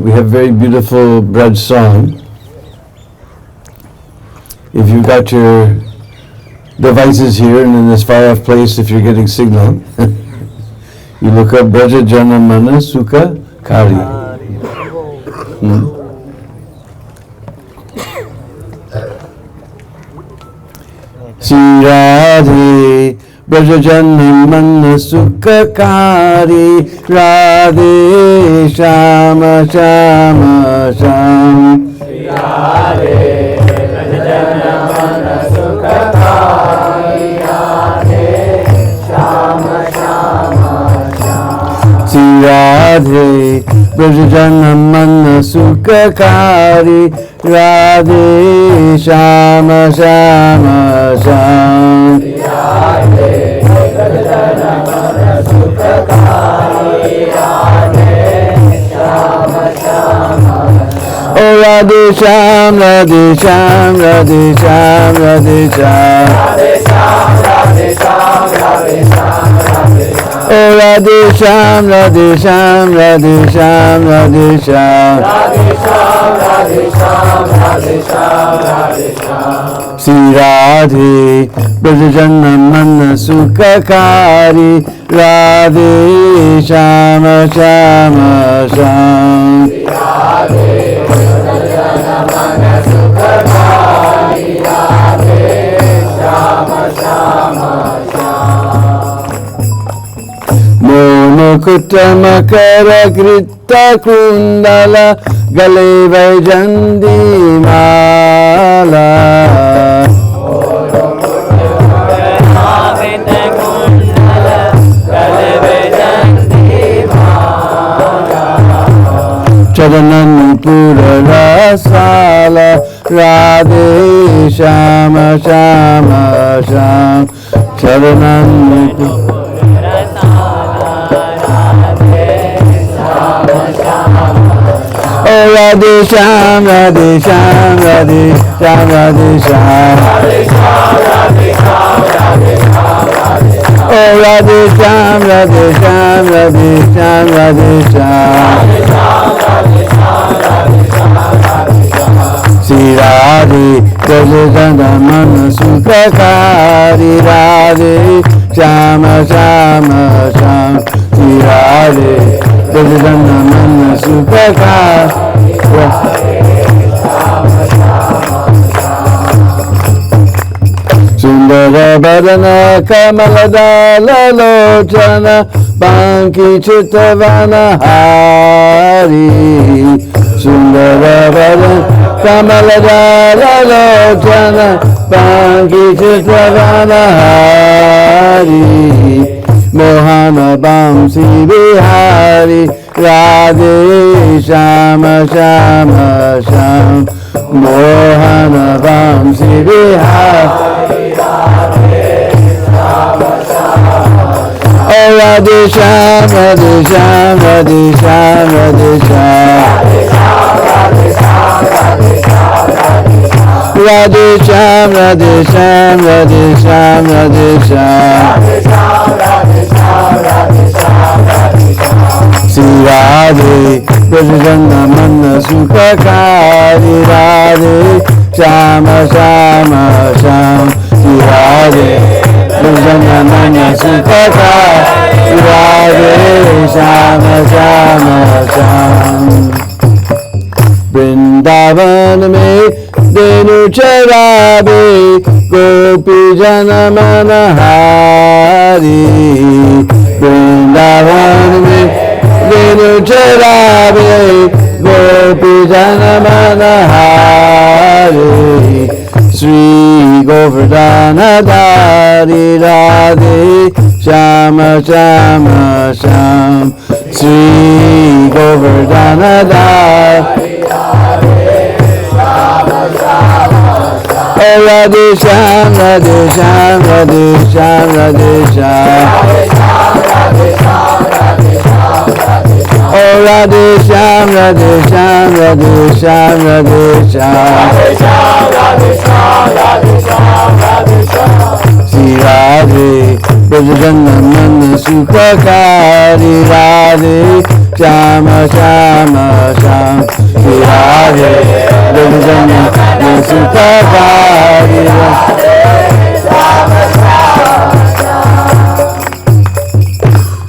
we have very beautiful Braj song. If you've got your devices here and in this far off place, if you're getting signal, you look up Braja Jana Mana Sukha Kari. Sri Radhe Braja Jana Mana Sukha Kari Radhe Shama Shama Sham Sri Radhe Braja Jana Mana Sukha Kari Radhe Shama Shama Sham Sri Radhe Braja Jana Mana Sukha Kari Radhe Shama Shama Sham Sri Radhe Braja Jana Mana Sukha Kari Radhe Shama Shama Sham Oh Radhe Sham Radhe Sham Radhe Sham Radhe Sham Radhe Sham Radhe Sham Radhe Sham Radhe Sham Oh Radhe Sham Radhe Sham Radhe Sham Radhe Sham Radhe Sham Radhe Sham Radhe Sham Radhe Sham Sri Radhe Braja Jana Mana Sukha Kari Radhe Shama Shama Sham Sri Radhe Braja Jana Mana Sukha Kari Radhe Shama Shama Sham Monokuta Makara Krita Kundala Gale Vaijandi Mala Charanan Pura Rasala Radhe Shama Shama Sham Charanan Pura Oh Radhe Sham Radhe Sham Radhe Sham Radhe Sham Radhe Sham Radhe Sham Radhe Sham Radhe Sham Oh Radhe Sham Radhe Sham Radhe Sham Radhe Sham Radhe Sham Radhe Sham Radhe Sham Radhe Sham Sri Radhe Braja Jana Mana Sukha Kari Radhe Shama Shama Sham Sri Radhe Braja Jana Mana Sukha Kari Sundara Bharana Kamaladala Lochana Banki Chittavana Hari Sundara Bharana Kamaladala Lochana Banki Chittavana Hari Mohana Bamsi Bihari Radhe Shama Shama Sham Mohana Bamsi Bihari Radhe Shama Shama Sham Oh Radhe Sham Radhe Sham Radhe Sham Radhe Sham Radhe Sham Radhe Sham Radhe Sham Radhe Sham Radhe Sham Radhe Sham Radhe Sham Radhe Sham Radhe Sham Radhe Sham Radhe Sham Sri Radhe Braja Jana Mana Sukha Kari Radhe Shama Shama Sham Sri Radhe Braja Jana Mana Sukha Kari Radhe Shama Shama Sham Vrindavan mein Denu Charabe Gopi Jana Mana Hari Vrindavan mein Denu Charabe Gopi Jana Mana Hari Sri Govardhana Dari Radhe Shama Shama Sham Sri Govardhana Dari Radhe Shama Shama Sham Oh Radhe Sham Radhe Sham Radhe Sham Radhe Sham Radhe Sham Radhe Sham Radhe Sham Oh Radhe Sham Radhe Sham Radhe Sham Radhe Sham Radhe Sham Radhe Sham Radhe Sham Radhe Sham Sri Radhe Braja Jana Mana Sukha Kari Radhe Shama Shama Sham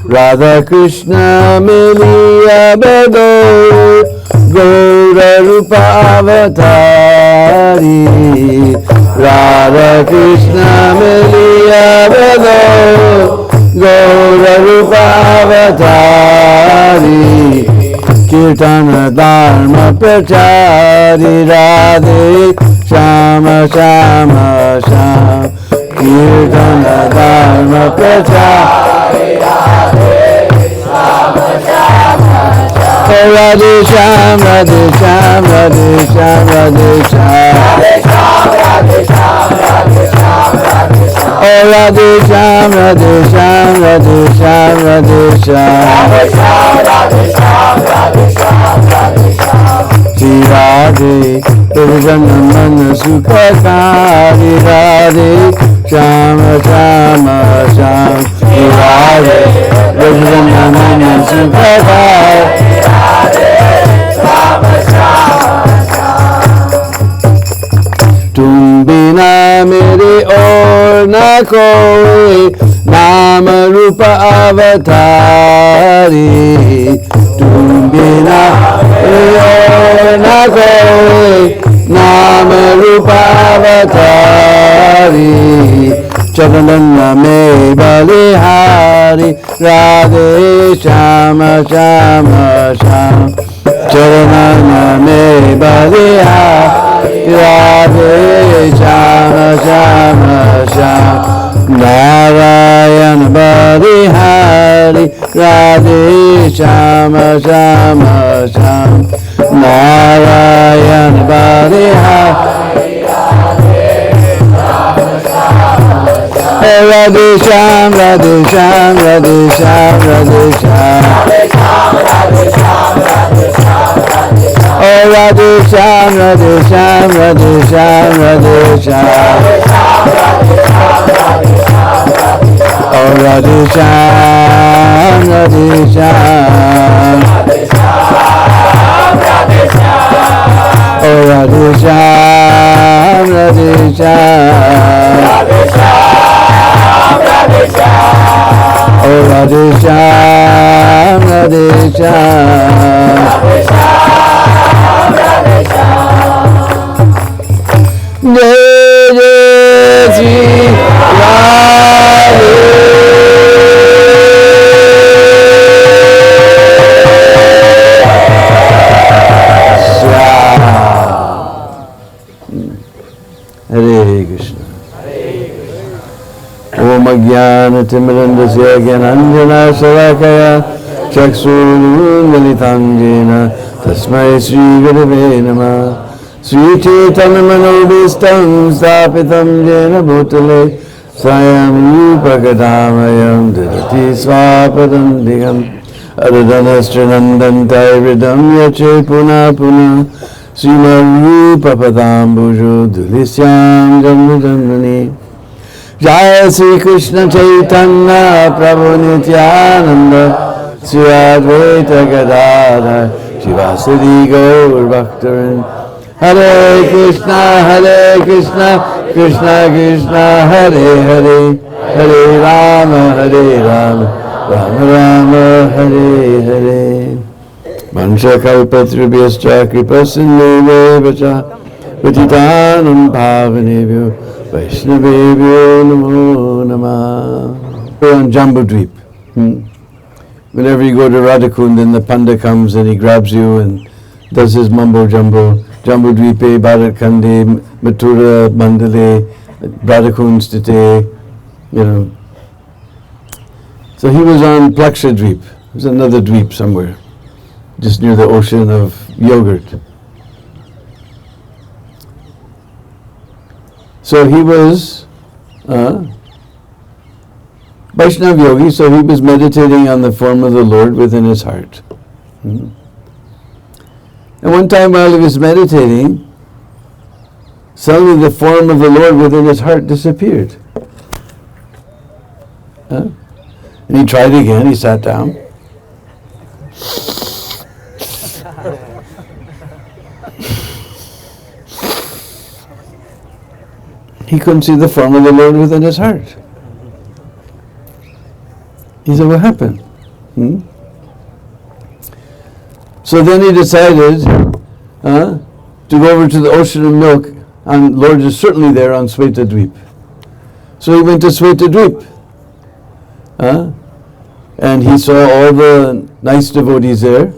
Radha Krishna Miliya Bado Gaura Rupa Avatari. Radha Krishna Miliya Bado Gaura Rupa Avatari. Kirtana Dharma Prachari Radhe Shama Shama Shama. Kirtana Dharma Prachari Radhe Shama Shama Shama. Oh Radhe Sham, Radhe Sham, Radhe Sham, Radhe Sham. Radhe Sham, Radhe Sham, Radhe Sham, Radhe Sham. Oh Radhe Sham, Radhe Sham, Radhe Sham, Radhe Sham. Radhe Sham, Radhe Sham, Radhe Sham, Radhe Sham. Shri Radhe, Purvanamana Sukhakari Radhe Shama Shama Sham. Shri Radhe, Purvanamana Sukhakari Radhe Shama Shama Sham. तुम बिना मेरे और न कोई नाम रूप अवतारी. तुम बिना मेरे और न कोई नाम रूप अवतारी. चरणन में बलिहारी राधे श्याम श्याम श्याम. चरणन में बलिहारी राधे श्याम श्याम श्याम. नारायण बलिहारी राधे श्याम श्याम श्याम. नारायण बलिहारी Radhe Shyam Radhe Shyam Radhe Shyam Radhe Shyam. Oh Radhe Sham, Radhe Sham, Radhe Sham, Radhe Sham. Oh Radhe Sham, Radhe Sham. Oh Radhe Sham, Radhe Sham. Oh Radhe Sham, Radhe Sham. Jai Jai Shri Radhe. Hare Krishna. Om Ajnana Timirandasya Gyananjana Shalakaya Chakshurunmilitam Jena Tasmai Shri Gurave Namah. Sri Chaitanya Manobhistam Stapitam Jena Bhutale Swayam Rupa Gadamayam Didati Swapadam Digam Adadanastranandam Tairidam Yache Puna Puna Srimad Rupa Padambujo Dulisyam Jamudamani. Jaya Sri Krishna Chaitanya Prabhu Nityananda Sri Advaita Gadadhar Shivasadi Gaur Bhaktarin. Hare Krishna, Krishna Krishna, Hare Hare, Hare Rama, Rama Rama, Hare Hare. Vansha kalpatrubhyascha kripasindhubhyo cha patitanam pavanebhyo Vaishnavebhyo namo namah. We're on Jambudvip. Whenever you go to Radhakund, then the panda comes and he grabs you and does his mumbo jumbo. Jambudvipe, Bharat-khande, Mathura, Mandale, Radhakund Sthite, you know. So he was on Plakshadvip. There's another dweep somewhere, just near the ocean of yogurt. So he was Vaishnav yogi, so he was meditating on the form of the Lord within his heart. And one time while he was meditating, suddenly the form of the Lord within his heart disappeared. And he tried again, he sat down. he couldn't see the form of the Lord within his heart. He said, what happened? So then he decided to go over to the ocean of milk, and Lord is certainly there on Svetadweep. So he went to Svetadweep. And he saw all the nice devotees there.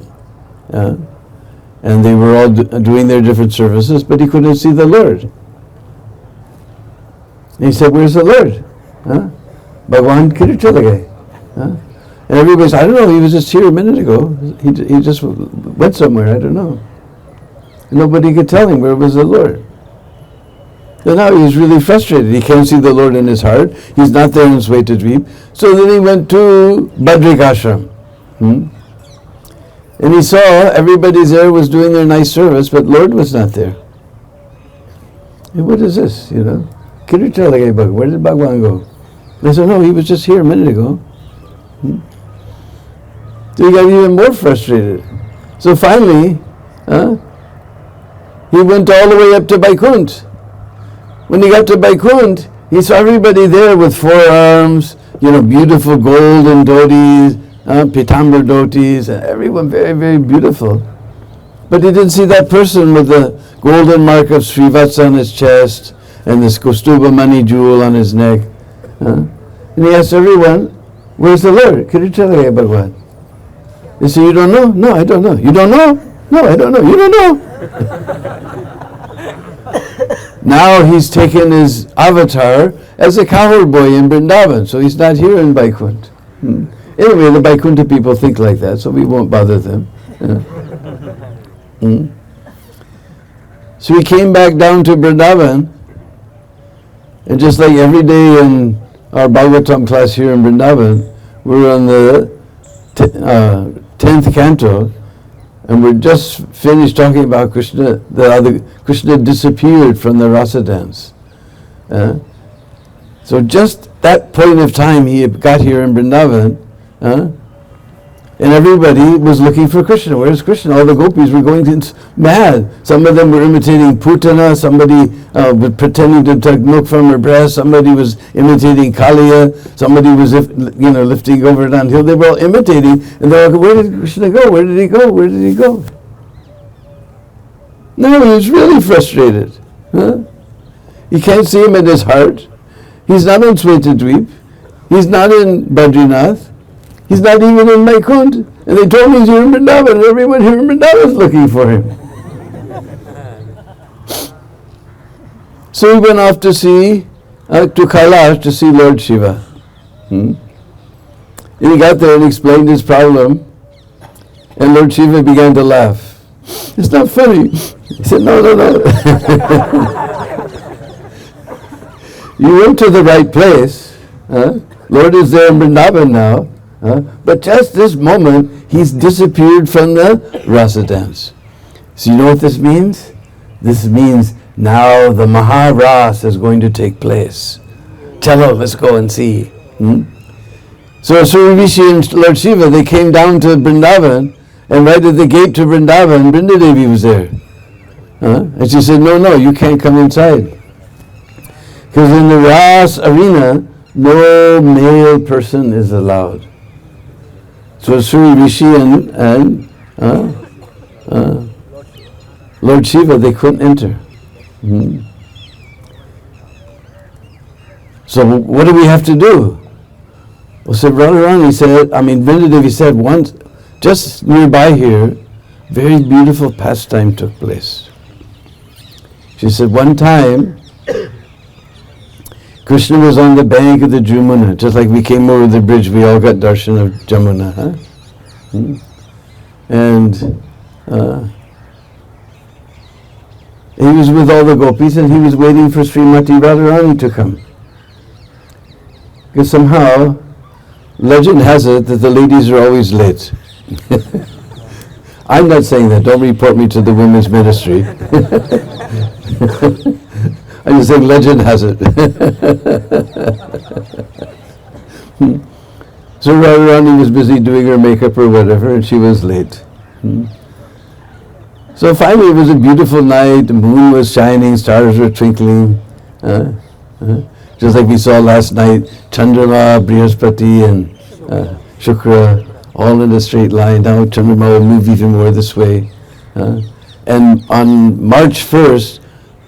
And they were all doing their different services, but he couldn't see the Lord. And he said, where's the Lord? Bhagwan Kiruchalagai. And everybody said, I don't know, he was just here a minute ago. He just went somewhere, I don't know. And nobody could tell him where was the Lord. So now he's really frustrated. He can't see the Lord in his heart. He's not there in Svetadweep. So then he went to Badrik Ashram. And he saw everybody there was doing their nice service, but Lord was not there. And what is this, Kiruchalagai Bhagwan, where did Bhagwan go? They said, no, he was just here a minute ago. So he got even more frustrated. So finally, he went all the way up to Vaikuntha. When he got to Vaikuntha, he saw everybody there with forearms, beautiful golden dhotis, pitambar dhotis, everyone very, very beautiful. But he didn't see that person with the golden mark of Srivatsa on his chest and this Kaustuba Mani jewel on his neck. And he asked everyone, where's the Lord? Kiruchalagai Bhagwan. They say, you don't know? No, I don't know. You don't know? No, I don't know. You don't know? Now he's taken his avatar as a cowherd boy in Vrindavan, so he's not here in Vaikuntha. Anyway, the Vaikuntha people think like that, so we won't bother them. So he came back down to Vrindavan, and just like every day in our Bhagavatam class here in Vrindavan, we're on the 10th canto, and we're just finished talking about Krishna. Krishna disappeared from the rasa dance. So just that point of time he had got here in Vrindavan, and everybody was looking for Krishna. Where's Krishna? All the gopis were going mad. Some of them were imitating Putana, somebody was pretending to take milk from her breast, somebody was imitating Kaliya, somebody was lifting over down hill. They were all imitating, and they were like, where did Krishna go? Where did he go? Where did he go? No, he was really frustrated. You can't see him in his heart. He's not on Svetadweep. He's not in Badrinath. He's not even in Vaikuntha. And they told me he's here in Vrindavan, and everyone here in Vrindavan is looking for him. So he went off to Kailash to see Lord Shiva. And he got there and explained his problem, and Lord Shiva began to laugh. It's not funny. He said, no. You went to the right place. Lord is there in Vrindavan now. But just this moment, he's disappeared from the rasa dance. So you know what this means? This means now the Maharas is going to take place. Chalo, let's go and see. So Sri Rishi and Lord Shiva, they came down to Vrindavan, and right at the gate to Vrindavan, Vrindadevi was there. And she said, no, you can't come inside. Because in the Ras arena, no male person is allowed. So Sri Rishi and Lord Shiva, they couldn't enter. So what do we have to do? Well, so Vrindadevi said once, just nearby here, very beautiful pastime took place. She said one time, Krishna was on the bank of the Jamuna, just like we came over the bridge, we all got darshan of Jamuna. And he was with all the gopis, and he was waiting for Srimati Radharani to come. Because somehow, legend has it that the ladies are always late. I'm not saying that, don't report me to the women's ministry. I'm just saying legend has it. So Radharani was busy doing her makeup or whatever, and she was late. So finally it was a beautiful night, the moon was shining, stars were twinkling. Just like we saw last night, Chandrama, Brihaspati, and Shukra, all in a straight line. Now Chandrama will move even more this way. And on March 1st,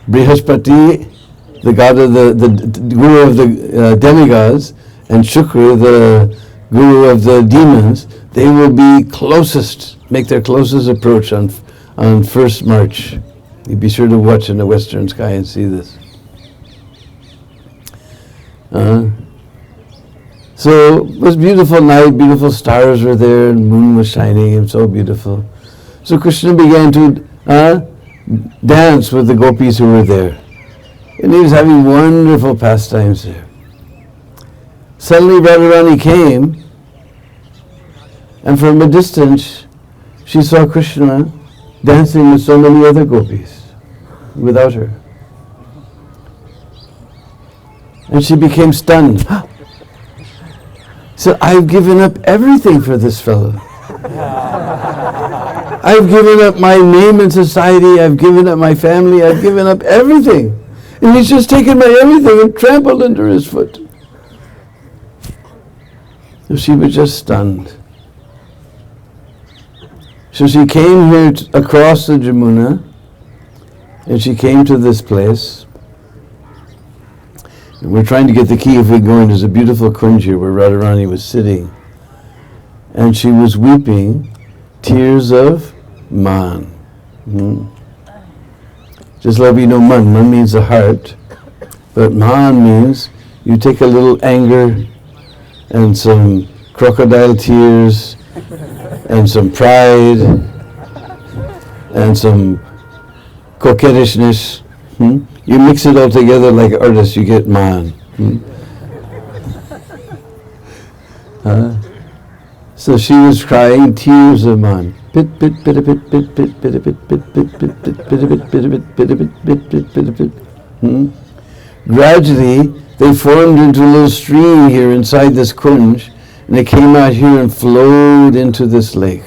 Brihaspati, the god of the guru of the demigods, and Shukra, the guru of the demons, they will be closest, make their closest approach on 1st March. You be sure to watch in the western sky and see this. So it was a beautiful night, beautiful stars were there, and moon was shining, and so beautiful. So Krishna began to dance with the gopis who were there. And he was having wonderful pastimes there. Suddenly Radharani came, and from a distance she saw Krishna dancing with so many other gopis without her. And she became stunned. So I've given up everything for this fellow. I've given up my name in society, I've given up my family, I've given up everything. And he's just taken my everything and trampled under his foot. So she was just stunned. So she came here across the Jamuna, and she came to this place. And we're trying to get the key if we go in. There's a beautiful kunj here where Radharani was sitting. And she was weeping tears of man. Just let me know, man means the heart, but man means you take a little anger and some crocodile tears and some pride and some coquettishness. You mix it all together like artists, you get man. So she was crying tears of man. Pit pit pit pit pit pit pit pit pit pit pit pit pit pit pit pit. Gradually, they formed into a little stream here inside this kunj, and they came out here and flowed into this lake.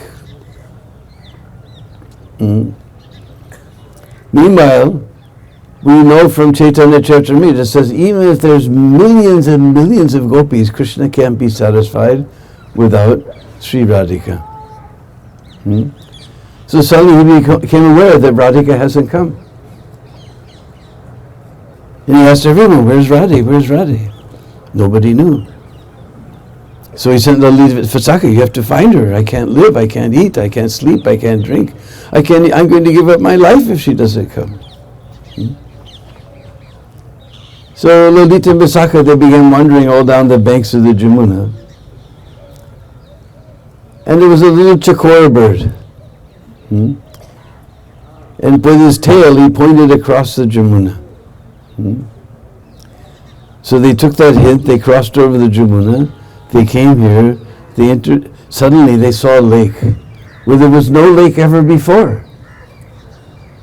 Meanwhile, we know from Chaitanya Charitamrita, it says even if there's millions and millions of gopis, Krishna can't be satisfied without Sri Radhika. So suddenly he became aware that Radhika hasn't come. And he asked everyone, where's Radhi? Where's Radhi? Nobody knew. So he sent Lalita Vasaka, you have to find her. I can't live, I can't eat, I can't sleep, I can't drink. I'm going to give up my life if she doesn't come. So Lalita and Vasaka, they began wandering all down the banks of the Jamuna. And there was a little chakor bird. And with his tail, he pointed across the Jamuna. So they took that hint, they crossed over the Jamuna, they came here, they entered, suddenly they saw a lake where there was no lake ever before.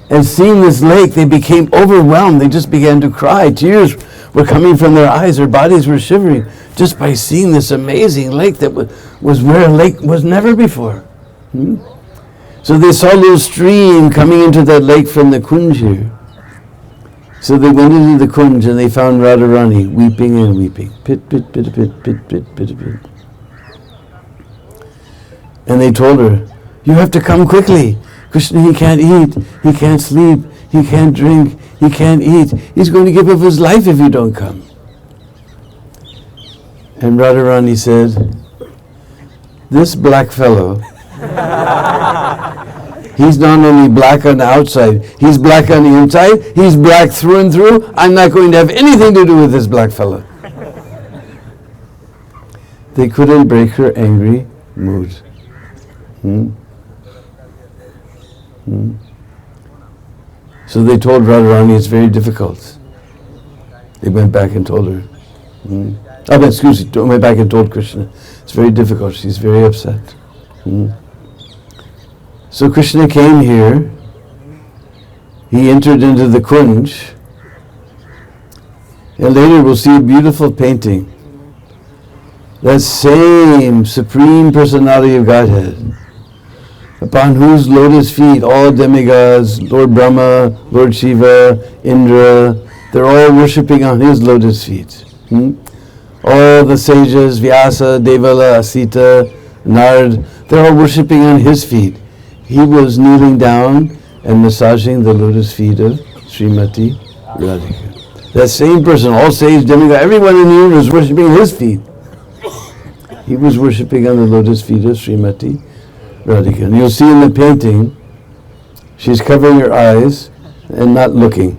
And seeing this lake, they became overwhelmed, they just began to cry, tears were coming from their eyes, their bodies were shivering, just by seeing this amazing lake that was where a lake was never before. So they saw a little stream coming into that lake from the kunj here. So they went into the kunj and they found Radharani weeping and weeping. Pit, pit, pit, pit, pit, pit, pit, pit. And they told her, you have to come quickly. Krishna, he can't eat, he can't sleep, he can't drink, he can't eat. He's going to give up his life if you don't come. And Radharani said, this black fellow, he's not only black on the outside, he's black on the inside, he's black through and through. I'm not going to have anything to do with this black fellow. They couldn't break her angry mood. So they told Radharani it's very difficult. They went back and told her. Went back and told Krishna. It's very difficult. She's very upset. So Krishna came here. He entered into the kunj. And later we'll see a beautiful painting. That same Supreme Personality of Godhead, upon whose lotus feet all demigods, Lord Brahma, Lord Shiva, Indra, They're all worshipping on his lotus feet. All the sages, Vyasa, Devala, Asita, Nard, they're all worshipping on his feet. He was kneeling down and massaging the lotus feet of Srimati Radhika. That same person, all sage, demigod, everyone in the universe was worshipping his feet. He was worshipping on the lotus feet of Srimati Radhika. And you'll see in the painting, she's covering her eyes and not looking.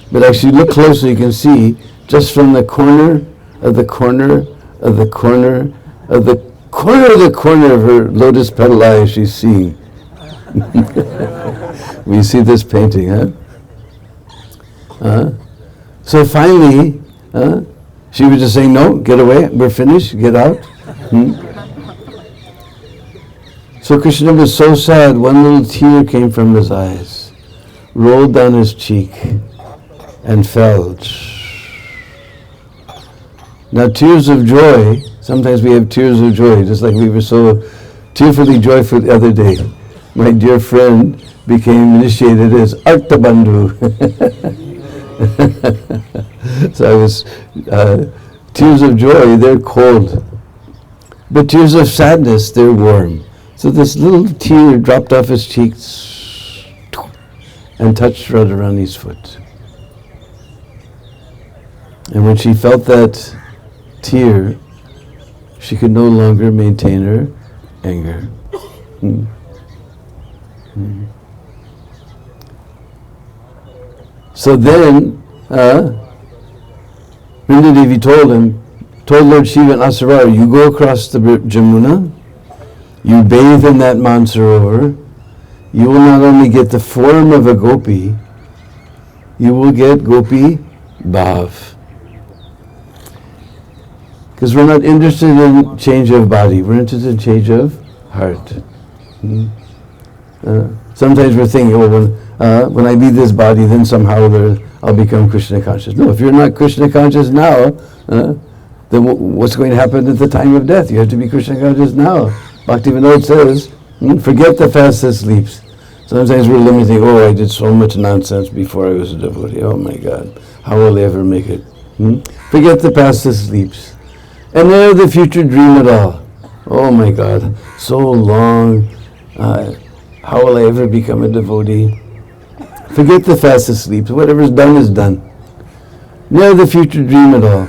But actually look closely, you can see just from the corner of the corner of the corner of the corner of the corner of her lotus petal eye, she's seeing. We see this painting, So finally, she was just saying, no, get away, we're finished, get out. So Krishna was so sad, one little tear came from his eyes, rolled down his cheek, and fell. Now tears of joy, sometimes we have tears of joy, just like we were so tearfully joyful the other day. My dear friend became initiated as Artabandhu. So I was, tears of joy, they're cold. But tears of sadness, they're warm. So this little tear dropped off his cheeks and touched Radharani's foot. And when she felt that tear, she could no longer maintain her anger. So then, Vrindadevi told Lord Shiva and Asura, you go across the Jamuna, you bathe in that Mansarovar, you will not only get the form of a gopi, you will get gopi bhav. Because we're not interested in change of body, we're interested in change of heart. Sometimes we're thinking, when I leave this body, then somehow I'll become Krishna conscious. No, if you're not Krishna conscious now, then what's going to happen at the time of death? You have to be Krishna conscious now. Bhaktivinoda says, forget the fast that sleeps. Sometimes we're limiting, I did so much nonsense before I was a devotee. Oh my God, how will I ever make it? Forget the past that sleeps. And never the future dream at all. Oh my God, so long. How will I ever become a devotee? Forget the fast that sleeps. Whatever's done is done. Never the future dream at all.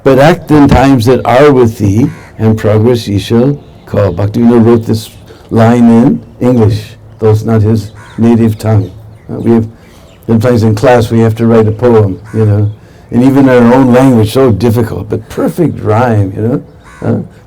But act in times that are with thee, and progress ye shall call. Bhaktivinoda wrote this line in English, though it's not his native tongue. We have, sometimes in class we have to write a poem, and even in our own language, so difficult, but perfect rhyme,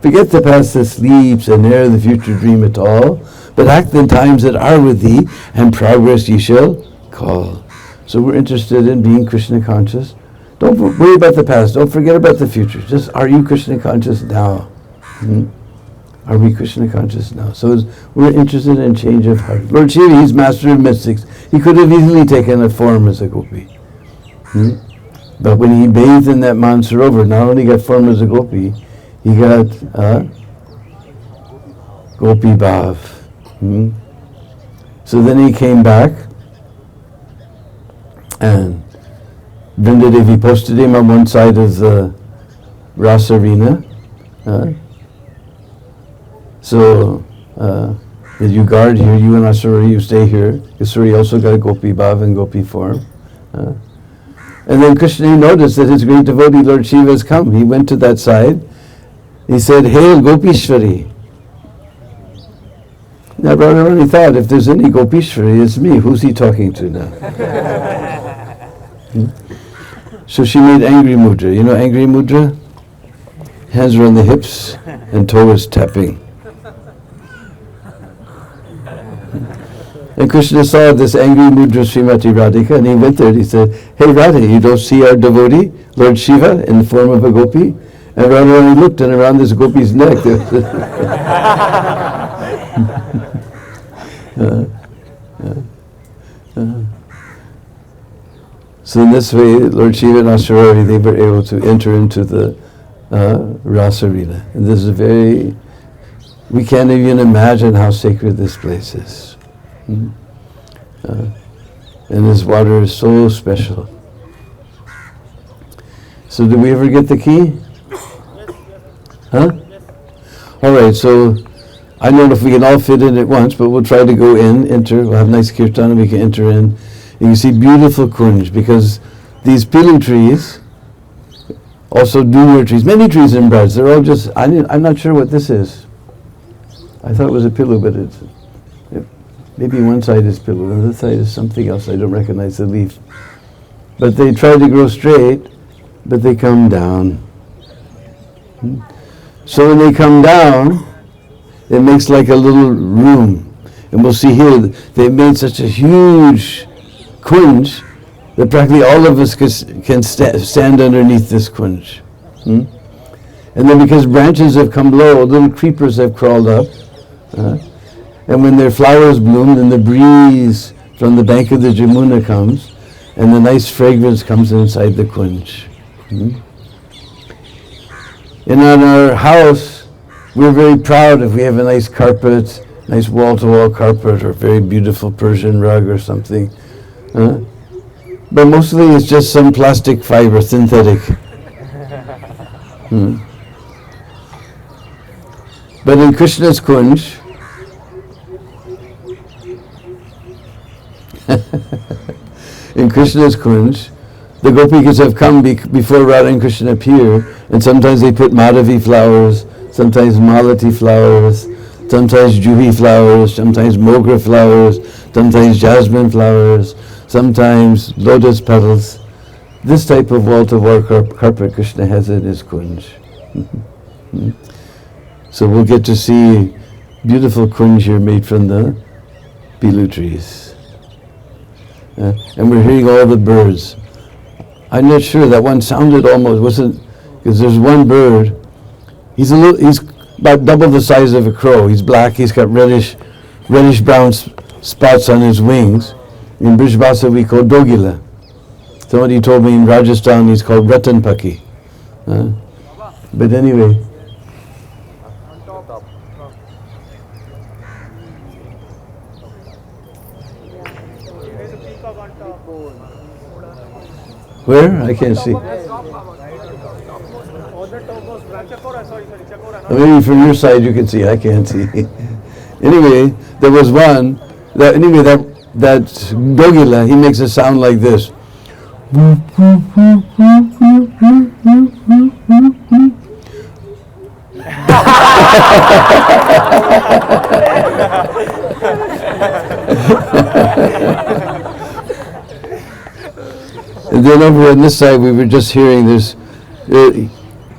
Forget the past that sleeps, and ne'er the future dream at all, but act in times that are with thee, and progress ye shall call. So we're interested in being Krishna conscious. Don't worry about the past, don't forget about the future. Just, are you Krishna conscious now? Are we Krishna conscious now? So we're interested in change of heart. Lord Shiva, he's master of mystics. He could have easily taken a form as a gopi. But when he bathed in that Mansarovar, not only got form as a gopi, he got gopi bhav. So then he came back, and Vrindadevi posted him on one side of the Rasa arena. So you guard here, you and Asura, you stay here. Asura also got a gopi bhav and gopi form. And then Krishna noticed that his great devotee Lord Shiva has come. He went to that side. He said, "Hail Gopishwari." Now Radharani thought, if there's any Gopishwari, it's me. Who's he talking to now? So she made angry mudra. You know angry mudra? Hands are on the hips and toe is tapping. And Krishna saw this angry mudra Srimati Radhika, and he went there and he said, "Hey Radha, you don't see our devotee, Lord Shiva, in the form of a gopi?" And Radharani looked, and around this gopi's neck So in this way, Lord Shiva and Asura, they were able to enter into the Rasa arena. And this is we can't even imagine how sacred this place is. And this water is so special. So did we ever get the key? Huh? All right, so I don't know if we can all fit in at once, but we'll try to go in, enter. We'll have nice kirtan and we can enter in. And you see beautiful kunj, because these pilu trees, also dewar trees, many trees in Braj, they're all just, I'm not sure what this is. I thought it was a pilu, but maybe one side is pilu, and the other side is something else. I don't recognize the leaf. But they try to grow straight, but they come down. So when they come down, it makes like a little room. And we'll see here, they've made such a huge kunj that practically all of us can stand underneath this kunj. And then because branches have come low, little creepers have crawled up. And when their flowers bloom, then the breeze from the bank of the Jamuna comes, and the nice fragrance comes inside the kunj. And on our house, we're very proud if we have a nice carpet, nice wall-to-wall carpet, or very beautiful Persian rug or something. But mostly it's just some plastic fiber, synthetic. But in Krishna's kunj, the Gopikas have come before Radha and Krishna appear, and sometimes they put Madhavi flowers, sometimes Malati flowers, sometimes Juhi flowers, sometimes Mogra flowers, sometimes jasmine flowers, sometimes lotus petals. This type of wall-to-wall carpet Krishna has in his kunj. So we'll get to see beautiful kunj here made from the pilu trees. And we're hearing all the birds. I'm not sure, that one sounded wasn't, because there's one bird, he's about double the size of a crow. He's black, he's got reddish brown spots on his wings. In Brij Bhasha we call dogila. Somebody told me in Rajasthan he's called Ratan Paki. But anyway. Where? I can't see. Maybe from your side you can see. I can't see. Anyway, there was one that dogila, he makes a sound like this. And then over on this side, we were just hearing this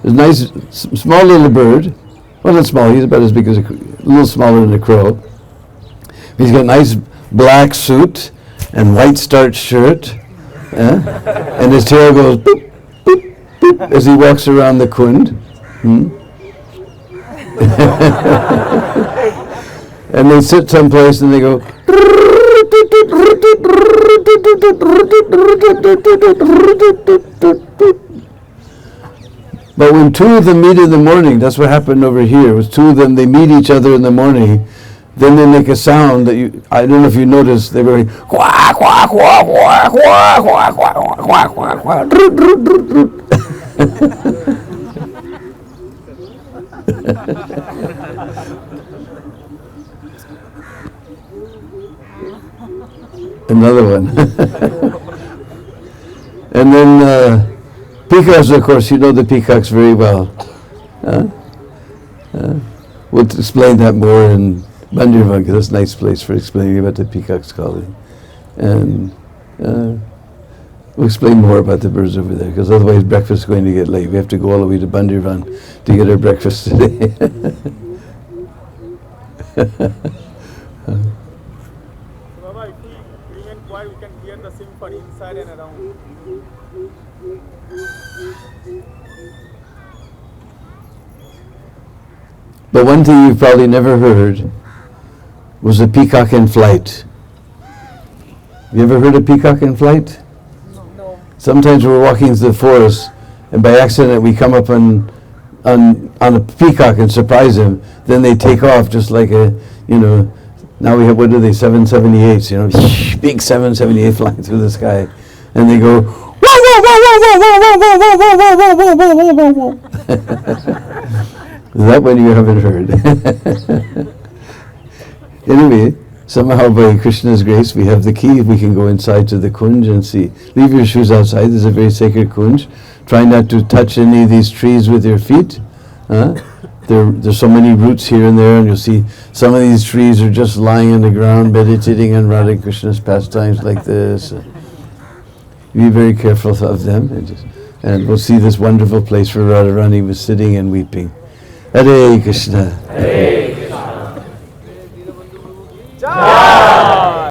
nice, small little bird. Well, not small, he's about as big as a little smaller than a crow. He's got a nice black suit and white starched shirt. And his tail goes boop, boop, boop as he walks around the kund. And they sit someplace and they go. But when two of them meet in the morning, that's what happened over here. It was two of them, they meet each other in the morning, then they make a sound that I don't know if you noticed, they were going, quack, quack, quack, quack, quack, quack, quack, quack, quack, quack, Another one. And then peacocks, of course, you know the peacocks very well. We'll explain that more in Bandirvan, because that's a nice place for explaining about the peacock's calling. And we'll explain more about the birds over there, because otherwise breakfast is going to get late. We have to go all the way to Bandirvan to get our breakfast today. We can hear the symphony inside and around. But one thing you've probably never heard was a peacock in flight. You ever heard a peacock in flight? No. Sometimes we're walking through the forest and by accident we come up on a peacock and surprise him. Then they take off just like now we have, 778s, big 778 flying through the sky. And they go, whoa, whoa, whoa, whoa, whoa, That one you haven't heard. Anyway, somehow by Krishna's grace we have the key. We can go inside to the kunj and see. Leave your shoes outside. There's a very sacred kunj. Try not to touch any of these trees with your feet. There's so many roots here and there, and you'll see some of these trees are just lying on the ground meditating on Radha Krishna's pastimes like this. Be very careful of them, and we'll see this wonderful place where Radharani was sitting and weeping. Hare Krishna. Hare